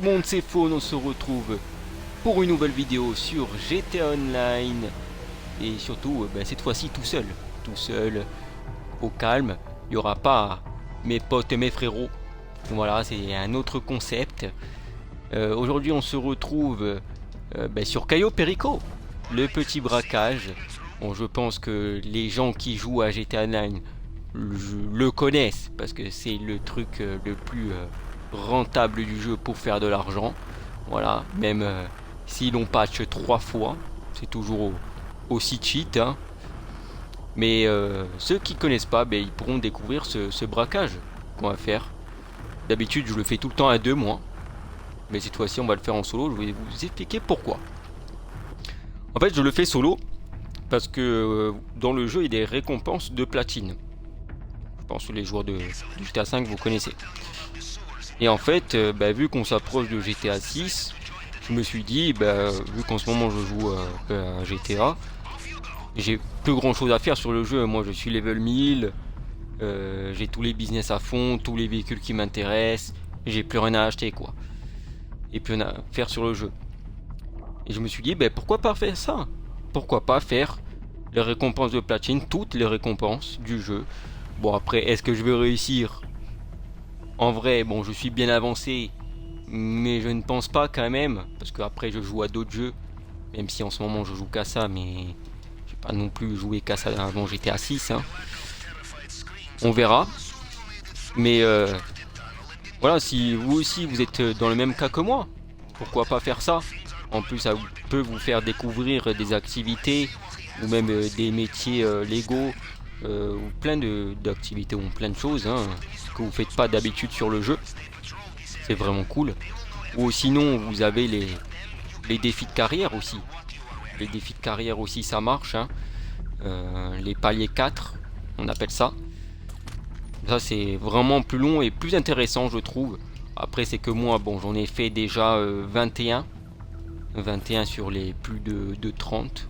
monde, c'est Faune, on se retrouve pour une nouvelle vidéo sur GTA Online. Et surtout, cette fois-ci tout seul, au calme. Il n'y aura pas mes potes et mes frérots. Voilà, c'est un autre concept. Aujourd'hui, on se retrouve sur Cayo Perico, le petit braquage. Bon, je pense que les gens qui jouent à GTA Online le connaissent parce que c'est le truc le plus rentable du jeu pour faire de l'argent. Voilà, même s'ils l'ont patch 3 fois, c'est toujours aussi cheat, hein. Mais ceux qui connaissent pas, ils pourront découvrir ce braquage qu'on va faire. D'habitude, je le fais tout le temps à deux, moi. Mais cette fois-ci, on va le faire en solo. Je vais vous expliquer pourquoi. En fait, je le fais solo parce que dans le jeu, il y a des récompenses de platine. Je pense que les joueurs de GTA 5, vous connaissez. Et en fait, vu qu'on s'approche de GTA 6, je me suis dit, vu qu'en ce moment je joue à GTA, j'ai plus grand chose à faire sur le jeu. Moi, je suis level 1000, j'ai tous les business à fond, tous les véhicules qui m'intéressent, j'ai plus rien à acheter, quoi. Et plus rien à faire sur le jeu. Et je me suis dit, pourquoi pas faire ça? Pourquoi pas faire les récompenses de platine, toutes les récompenses du jeu. Bon, après, est-ce que je vais réussir? En vrai, bon, je suis bien avancé, mais je ne pense pas quand même, parce que après je joue à d'autres jeux, même si en ce moment je joue qu'à ça, mais j'ai pas non plus joué qu'à ça avant GTA 6, hein. On verra. Mais voilà, si vous aussi vous êtes dans le même cas que moi, pourquoi pas faire ça? En plus, ça peut vous faire découvrir des activités ou même des métiers légaux. Ou plein d'activités ou plein de choses, hein, que vous faites pas d'habitude sur le jeu. C'est vraiment cool. Ou sinon vous avez les défis de carrière aussi. Les défis de carrière aussi, ça marche, hein. Les paliers 4, on appelle ça. Ça c'est vraiment plus long et plus intéressant, je trouve. Après c'est que moi, bon, j'en ai fait déjà 21 sur les plus de 30.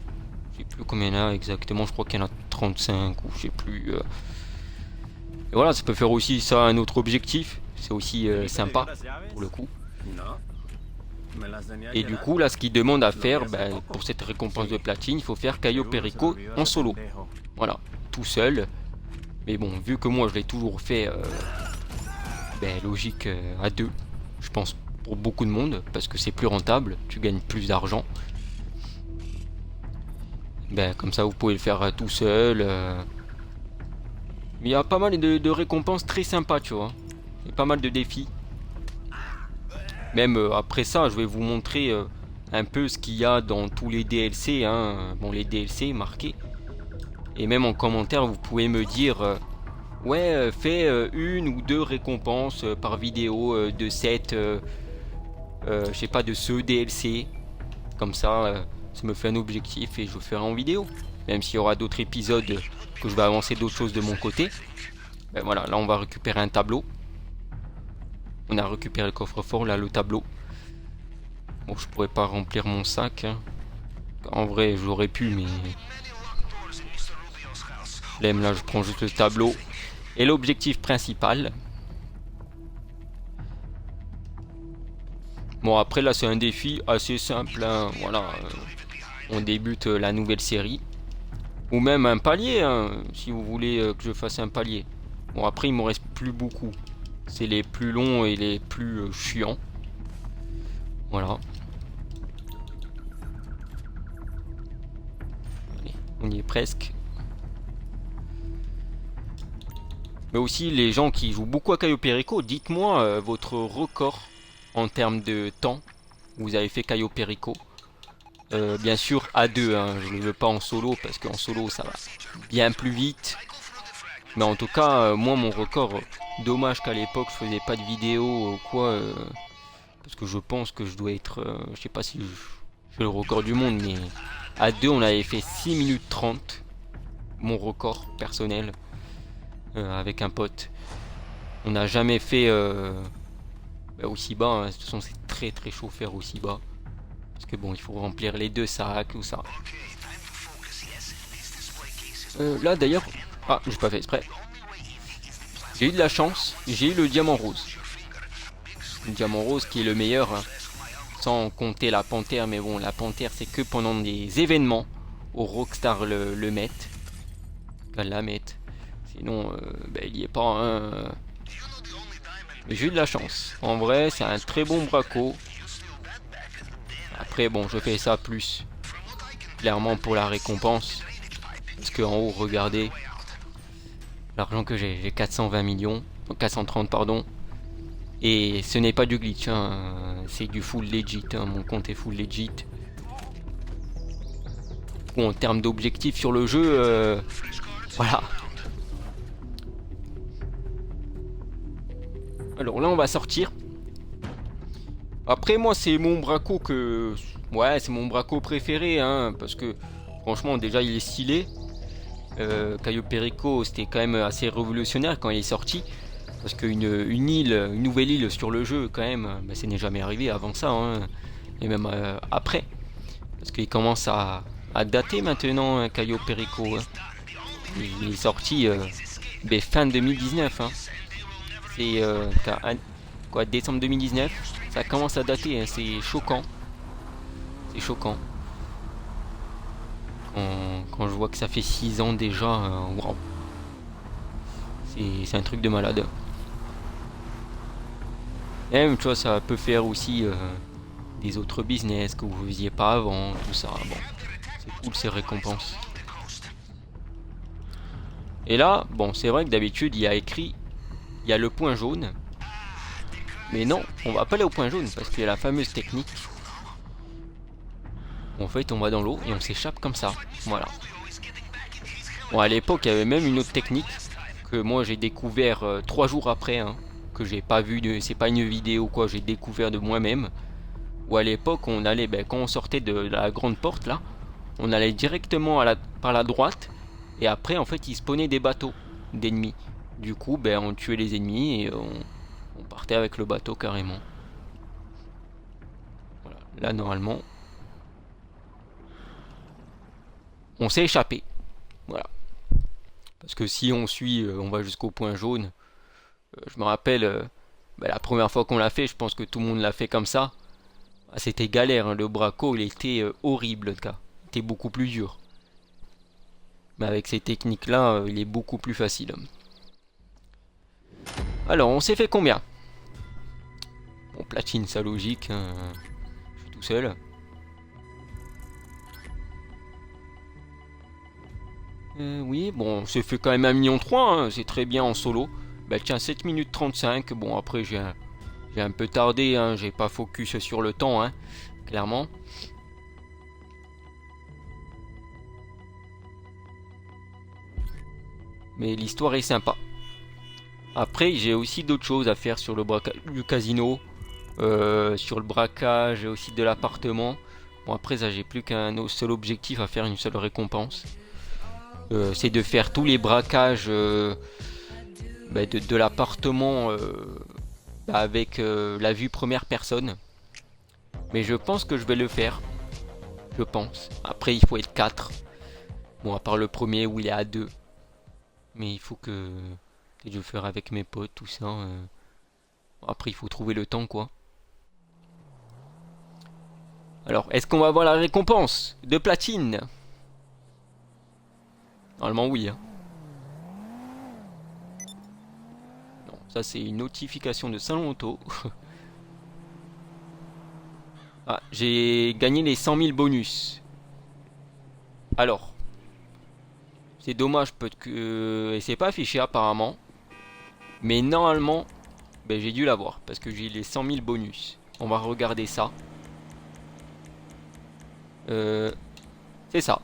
Je sais plus combien il y en a exactement, je crois qu'il y en a 35 ou je sais plus. Et voilà, ça peut faire aussi ça un autre objectif. C'est aussi sympa pour le coup. Et du coup, là, ce qu'il demande à faire, pour cette récompense de platine, il faut faire Cayo Perico en solo. Voilà, tout seul. Mais bon, vu que moi je l'ai toujours fait, logique à deux. Je pense pour beaucoup de monde, parce que c'est plus rentable, tu gagnes plus d'argent. Comme ça vous pouvez le faire tout seul. Il y a pas mal de récompenses très sympas, tu vois. Il y a pas mal de défis. Même après ça, je vais vous montrer un peu ce qu'il y a dans tous les DLC, hein. Bon, les DLC marqués. Et même en commentaire, vous pouvez me dire ouais, fais une ou deux récompenses par vidéo de cette je sais pas, de ce DLC. Comme ça me fait un objectif et je le ferai en vidéo. Même s'il y aura d'autres épisodes que je vais avancer d'autres choses de mon côté. Voilà, là on va récupérer un tableau. On a récupéré le coffre-fort, là le tableau. Bon, je pourrais pas remplir mon sac, hein. En vrai, j'aurais pu, mais là je prends juste le tableau. Et l'objectif principal. Bon, après là c'est un défi assez simple, hein. Voilà, on débute la nouvelle série. Ou même un palier, hein, si vous voulez que je fasse un palier. Bon, après il me reste plus beaucoup. C'est les plus longs et les plus chiants. Voilà. Allez, on y est presque. Mais aussi les gens qui jouent beaucoup à Cayo Perico, dites-moi votre record en termes de temps. Vous avez fait Cayo Perico. Bien sûr à deux, hein, je ne le veux pas en solo parce qu'en solo ça va bien plus vite. Mais en tout cas, moi mon record, dommage qu'à l'époque je faisais pas de vidéo ou quoi. Parce que je pense que je dois être, je sais pas si j'ai le record du monde, mais à deux on avait fait 6 minutes 30. Mon record personnel avec un pote. On n'a jamais fait aussi bas, hein. De toute façon c'est très très chaud faire aussi bas. Parce que bon, il faut remplir les deux sacs, tout ça. Là d'ailleurs... Ah, j'ai pas fait exprès. J'ai eu de la chance, j'ai eu le diamant rose. Le diamant rose qui est le meilleur, hein, sans compter la panthère, mais bon, la panthère c'est que pendant des événements où Rockstar le mettent, qu'elle la mette. Sinon, il y est pas. Hein, mais j'ai eu de la chance. En vrai, c'est un très bon braco. Après, bon, je fais ça plus clairement pour la récompense. Parce que en haut, regardez l'argent que j'ai 420 millions, 430 pardon. Et ce n'est pas du glitch, hein, c'est du full legit, hein, mon compte est full legit. Bon, en termes d'objectifs sur le jeu, voilà. Alors là, on va sortir. Après, moi, c'est mon braco que... Ouais, c'est mon braco préféré, hein, parce que franchement, déjà, il est stylé. Cayo Perico, c'était quand même assez révolutionnaire quand il est sorti. Parce qu'une une nouvelle île sur le jeu, quand même, ça n'est jamais arrivé avant ça, hein, et même après. Parce qu'il commence à dater maintenant, hein, Cayo Perico. Hein. Il est sorti fin 2019. Hein. C'est quoi, décembre 2019. Ça commence à dater, hein, c'est choquant. C'est choquant. Quand je vois que ça fait 6 ans déjà, waouh. C'est un truc de malade. Et même, tu vois, ça peut faire aussi des autres business que vous faisiez pas avant, tout ça. Bon, c'est cool ces récompenses. Et là, bon, c'est vrai que d'habitude, il y a écrit, il y a le point jaune. Mais non, on va pas aller au point jaune parce qu'il y a la fameuse technique. En fait, on va dans l'eau et on s'échappe comme ça. Voilà. Bon, à l'époque, il y avait même une autre technique que moi j'ai découvert 3 jours après, hein, que j'ai pas vu, c'est pas une vidéo quoi, j'ai découvert de moi-même. Où à l'époque, on allait, quand on sortait de la grande porte là, on allait directement par la droite et après, en fait, il spawnait des bateaux d'ennemis. Du coup, on tuait les ennemis et on partait avec le bateau carrément. Voilà. Là, normalement, on s'est échappé. Voilà. Parce que si on suit, on va jusqu'au point jaune. Je me rappelle, la première fois qu'on l'a fait, je pense que tout le monde l'a fait comme ça. C'était galère, hein. Le braco, il était horrible, le cas. Il était beaucoup plus dur. Mais avec ces techniques-là, il est beaucoup plus facile. Alors, on s'est fait combien? Bon, platine, ça logique. Hein. Je suis tout seul. Oui, bon, on s'est fait quand même 1,3 million, hein, c'est très bien en solo. Tiens, 7 minutes 35. Bon, après, j'ai un peu tardé, hein, j'ai pas focus sur le temps, hein, clairement. Mais l'histoire est sympa. Après, j'ai aussi d'autres choses à faire sur le braquage du casino, sur le braquage aussi de l'appartement. Bon, après, ça, j'ai plus qu'un seul objectif à faire, une seule récompense. C'est de faire tous les braquages de l'appartement avec la vue première personne. Mais je pense que je vais le faire. Je pense. Après, il faut être 4. Bon, à part le premier où il est à 2. Mais il faut que je le faire avec mes potes, tout ça. Après, il faut trouver le temps, quoi. Alors, est-ce qu'on va avoir la récompense de platine? Normalement, oui. Hein. Non, ça, c'est une notification de Salon Auto. Ah, j'ai gagné les 100 000 bonus. Alors, c'est dommage peut-être que... Et c'est pas affiché apparemment. Mais normalement, j'ai dû l'avoir. Parce que j'ai les 100 000 bonus. On va regarder ça. C'est ça.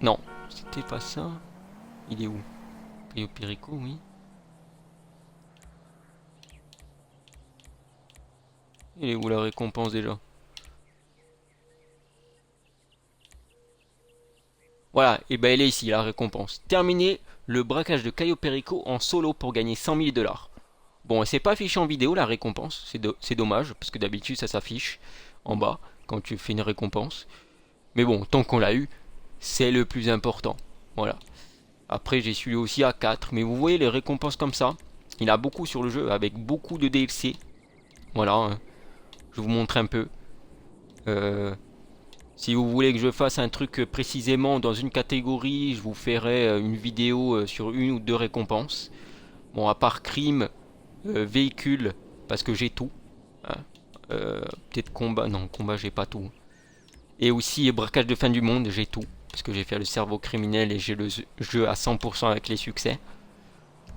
Non, c'était pas ça. Il est où? Cayo Perico, oui. Il est où la récompense déjà? Voilà, et elle est ici, la récompense. Terminer le braquage de Cayo Perico en solo pour gagner 100 000 $. Bon, c'est pas affiché en vidéo la récompense, c'est dommage, parce que d'habitude ça s'affiche en bas quand tu fais une récompense. Mais bon, tant qu'on l'a eu, c'est le plus important. Voilà. Après, j'ai suivi aussi à 4, mais vous voyez les récompenses comme ça. Il y en a beaucoup sur le jeu, avec beaucoup de DLC. Voilà, hein. Je vous montre un peu. Si vous voulez que je fasse un truc précisément dans une catégorie, je vous ferai une vidéo sur une ou deux récompenses. Bon, à part crime, véhicule, parce que j'ai tout. Hein. Peut-être combat, non, combat j'ai pas tout. Et aussi braquage de fin du monde, j'ai tout. Parce que j'ai fait le cerveau criminel et j'ai le jeu à 100% avec les succès.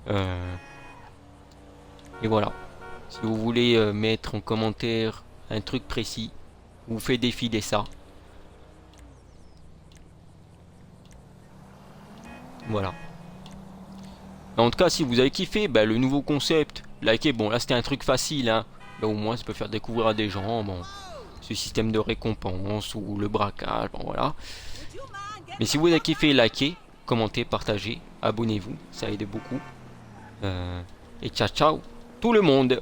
Et voilà. Si vous voulez mettre en commentaire un truc précis, vous faites défiler ça. Voilà. En tout cas, si vous avez kiffé le nouveau concept, likez. Bon, là c'était un truc facile, hein. Là au moins ça peut faire découvrir à des gens, bon, ce système de récompense ou le braquage, bon voilà. Mais si vous avez kiffé, likez, commentez, partagez, abonnez-vous, ça aide beaucoup. Et ciao ciao tout le monde.